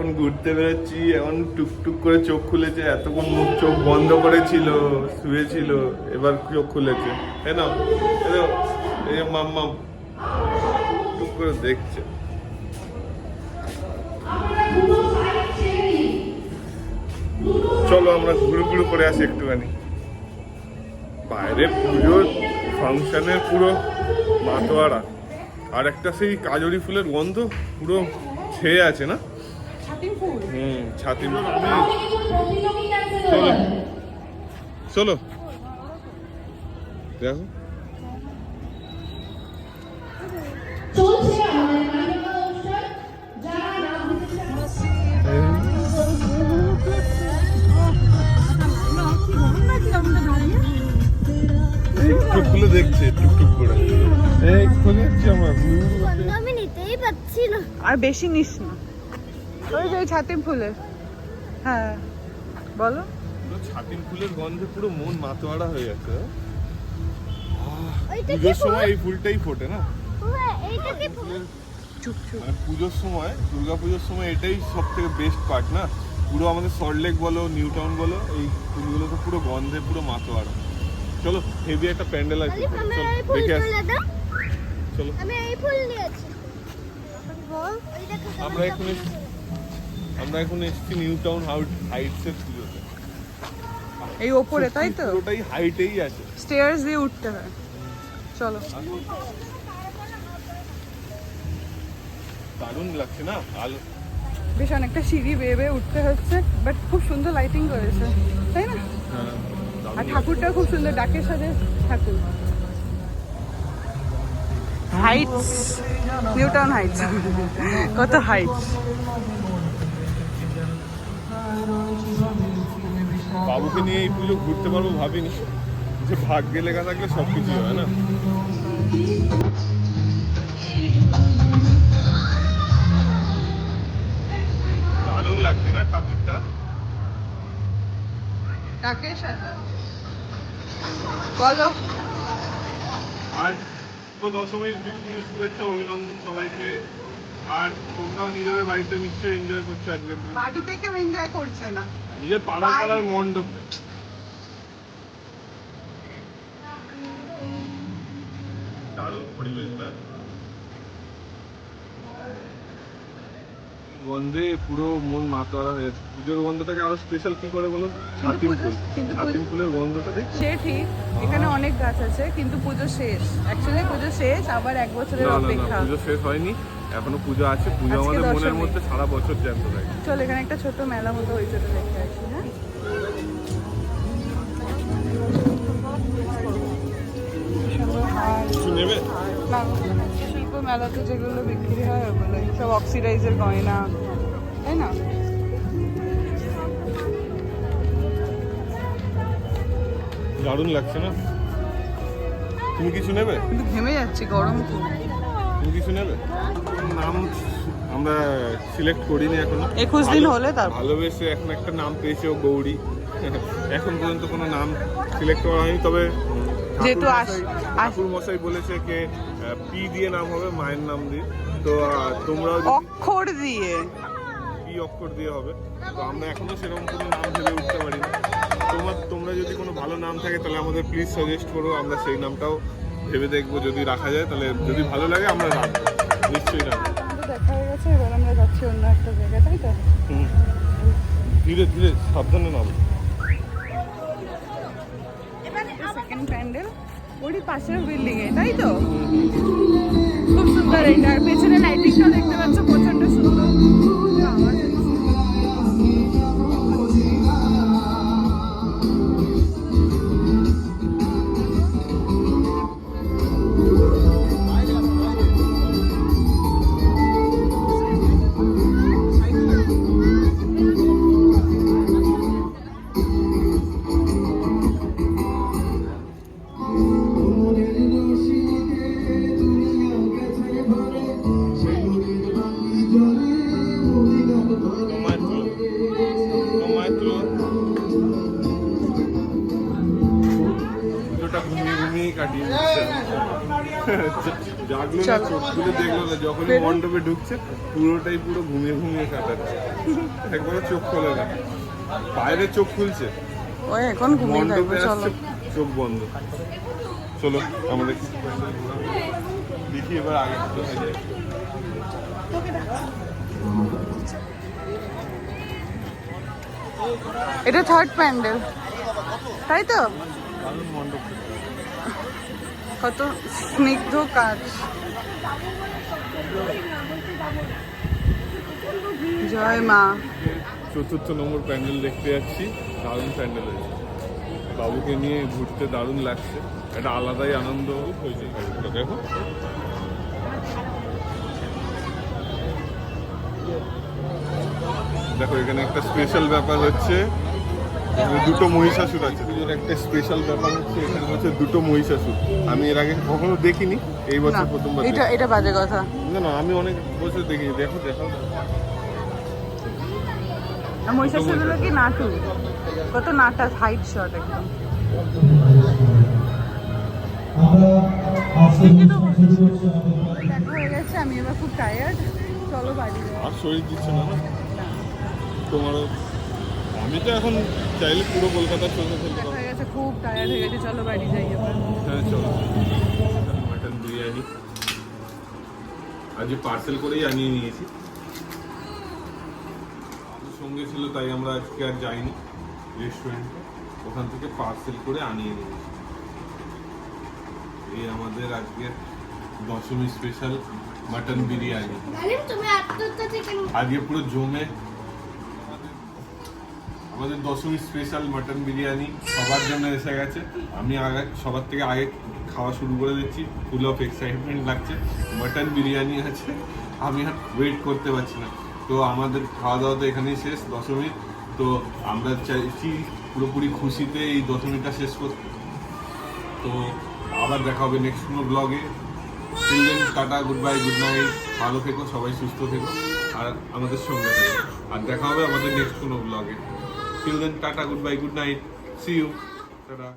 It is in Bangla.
এখন ঘুরতে বেরোচ্ছি, এখন টুকটুক করে চোখ খুলেছে, এতক্ষণ মুখ চোখ বন্ধ করেছিল, শুয়েছিল, এবার চোখ খুলেছে। তাই না? এই যে মাম্মা টুক করে দেখছে। চলো আমরা ঘুরু ঘুরু করে আসি একটুখানি। বাইরে পুজোর ফাংশনের পুরো মাতোয়ারা, আর একটা সেই কাজরি ফুলের গন্ধ পুরো ছেয়ে আছে না? ছাতি ফুল। চলো চলো দেখো টুকটুক দেখছে, টুকটুক করে আমি নিতেই পাচ্ছি না। আর বেশি নিস না। ওই যে ছাতিম ফুলের। হ্যাঁ বলো। ছাতিম ফুলের গন্ধে পুরো মন মাতোয়ারা হয়ে যাচ্ছে। পুজোর সময় এই ফুলটাই ফোটে না? আর পুজোর সময়, দুর্গাপুজোর সময় এটাই সব থেকে বেস্ট পার্ট না? পুরো আমাদের সল্টলেক বলো, নিউ টাউন বলো, এই ফুলগুলো তো পুরো গন্ধে পুরো মাতোয়ারা। চলো হেভি একটা প্যান্ডেল আছে, দেখে আসি। চলো আমরা এখন এসেছি নিউ টাউন হাইটস এর পুজোতে। এই ওপরে তাই তো? পুরোটাই হাইটেই আছে, স্টেয়ার্স দিয়ে উঠতে হয়। চলো। দারুণ লাগছে না? আলো বেশ অনেকটা সিঁড়ি বেয়ে বেয়ে উঠতে হচ্ছে, বাট খুব সুন্দর লাইটিং করেছে, তাই না? আর ঠাকুরটা খুব সুন্দর, ডাকের সাথে ঠাকুর। Heights, new town heights. কত হাইটস! বাবুকে নিয়ে এই পুজো ঘুরতে পারবো ভাবিনি, যে ভাগ্যে লেখা থাকলে সবকিছু হয় না। দারুণ লাগছে না ঠাকুরটা? ডাকের সাথে বলো। আর তো দশমীর শুভেচ্ছা অভিনন্দন সবাইকে। আর তোমরাও নিজেদের বাড়িতে নিশ্চয়ই এনজয় করছো আজকে। বাড়িতে কেউ এনজয় করছে না, নিজের পাড়ার মণ্ডপে। দারুণ পরিবেশটা, গন্ধে পুরো মন মাতোয়ারা হয়ে যাচ্ছে। পুজোর গন্ধটাকে আরো স্পেশাল কি করে বলো? ছাতিম ফুল, ছাতিম ফুলের গন্ধটা দেখি। সে ঠিক, এখানে অনেক গাছ আছে, কিন্তু পুজো শেষ। অ্যাকচুয়ালি পুজো শেষ, আবার এক বছরের অপেক্ষা। পুজো শেষ হয়নি, এখনো পুজো আছে। পুজো আমাদের মনের মধ্যে সারা বছর জ্যান্ত থাকে। চল এখানে একটা ছোট মেলা মতো হয়েছে, তো দেখে আসি। হ্যাঁ, কিছু নেবে? শিল্প মেলাতে যেগুলো বিক্রি হয় ওগুলো সব অক্সিডাইজের গয়না, তাই না? দারুণ লাগছে না? তুমি কিছু নেবে? কিন্তু ঘেমে যাচ্ছি, গরম খুব। তুমি কিছু নেবে? নাম আমরা সিলেক্ট করিনি এখনো। 21 দিন হলে তারপর ভালোবেসে এখন একটা নাম পেয়েছে, ও গৌরী। এখন পর্যন্ত কোনো নাম সিলেক্ট করা হয়নি, তবে যেহেতু ঠাকুর মশাই বলেছে যে পি দিয়ে নাম হবে, মায়ের নাম দিয়ে। তো তোমরাও অক্ষর দিয়ে, পি অক্ষর দিয়ে হবে। তো আমরা এখনো সেরকম কোনো নাম ভেবে উঠতে পারিনি। তোমরা যদি কোনো ভালো নাম থাকে তাহলে আমাদের প্লিজ সাজেস্ট করো, আমরা সেই নামটাও ভেবে দেখবো। যদি রাখা যায় তাহলে, যদি ভালো লাগে আমরা রাখবো, নিশ্চয়ই রাখবো। দেখা হয়ে গেছে, এবার আমরা যাচ্ছি অন্য একটা জায়গায়, তাই তো? ধীরে ধীরে সাবধানে নামো। সেকেন্ড প্যান্ডেল ওরই পাশের বিল্ডিং এ, তাই তো? খুব সুন্দর এইটা, আর পেছনে লাইটিংটা দেখতে পাচ্ছ, প্রচন্ড সুন্দর। ঘুমিয়ে কাটিয়ে দিচ্ছে। জাগলো না, চলো। চোখ খুলে দেখলো না, যখনই বেরো। মণ্ডপে ঢুকছে পুরোটাই পুরো ঘুমিয়ে ঘুমিয়ে কাটাচ্ছে, একবারও চোখ খোলে না। বাইরে চোখ খুলছে, ওই এখন ঘুমিয়ে থাকবে, মণ্ডপে চলো। আসছে চোখ বন্ধ। চলো আমাদের দেখি এবার আগে কোথায় যাই। এটা থার্ড প্যান্ডেল, তাই তো? দারুণ মণ্ডপ। কত স্নিগ্ধ কাজ। জয় মা। চতুর্থ নম্বর প্যান্ডেল দেখতে যাচ্ছি, দারুণ প্যান্ডেল হয়েছে, বাবুকে নিয়ে ঘুরতে দারুণ লাগছে, একটা আলাদাই আনন্দ হয়েছে। দেখো দেখো এখানে একটা স্পেশাল ব্যাপার হচ্ছে, এখানে দুটো মহিষাসুর আছে। এর একটা স্পেশাল ব্যাপার হচ্ছে এখানে হচ্ছে দুটো মহিষাসুর, আমি এর আগে কখনো দেখিনি, এই না, বছর প্রথমবার এটা দেখছি। এটা বাজে কথা। না না, আমি অনেক বছর দেখিনি। দেখো দেখো আর মহিষাসুরগুলো কি নাটু, কত নাটা, হাইট শট একদম। দেখা হয়ে গেছে, আমি এবার খুব টায়ার্ড, চলো বাড়ি যাই। আর শরীর দিচ্ছে না, না তোমারও। আমি তো এখন চাইলে পুরো কলকাতা চলতে ফেলতে দেখা পারবো। হয়ে গেছে, খুব টায়ার্ড হয়ে গেছে, চলো বাড়ি যাই এবার। হ্যাঁ চলো। মাটন বিরিয়ানি আজকে পার্সেল করেই আনিয়ে নিয়েছি, আমার সঙ্গে ছিল তাই আমরা আজকে আর যাইনি রেস্টুরেন্টে, ওখান থেকে পার্সেল করে আনিয়ে নিয়েছি। এই আমাদের আজকে দশমী স্পেশাল মাটন বিরিয়ানি। গালিম তুমি আত্মহত্যা থেকে আজকে পুরো জমে আমাদের দশমী স্পেশাল মাটন বিরিয়ানি সবার জন্য এসে গেছে। আমি আগে সবার থেকে আগে খাওয়া শুরু করে দিচ্ছি, ফুল অফ এক্সাইটমেন্ট লাগছে। মাটন বিরিয়ানি আছে, আমি আর ওয়েট করতে পারছি না। তো আমাদের খাওয়া দাওয়া তো এখানেই শেষ দশমীর। তো আমরা চাইছি পুরোপুরি খুশিতে এই দশমীটা শেষ করতে। তো আবার দেখা হবে নেক্সট কোনো ব্লগে। Till then tata, good bye, good night, ভালো থেকো সবাই, সুস্থ থেকো আর আমাদের সঙ্গে থেকো। আর দেখা হবে আমাদের নেক্সট কোনো ব্লগে। Till then tata, good bye, good night, see you, tata.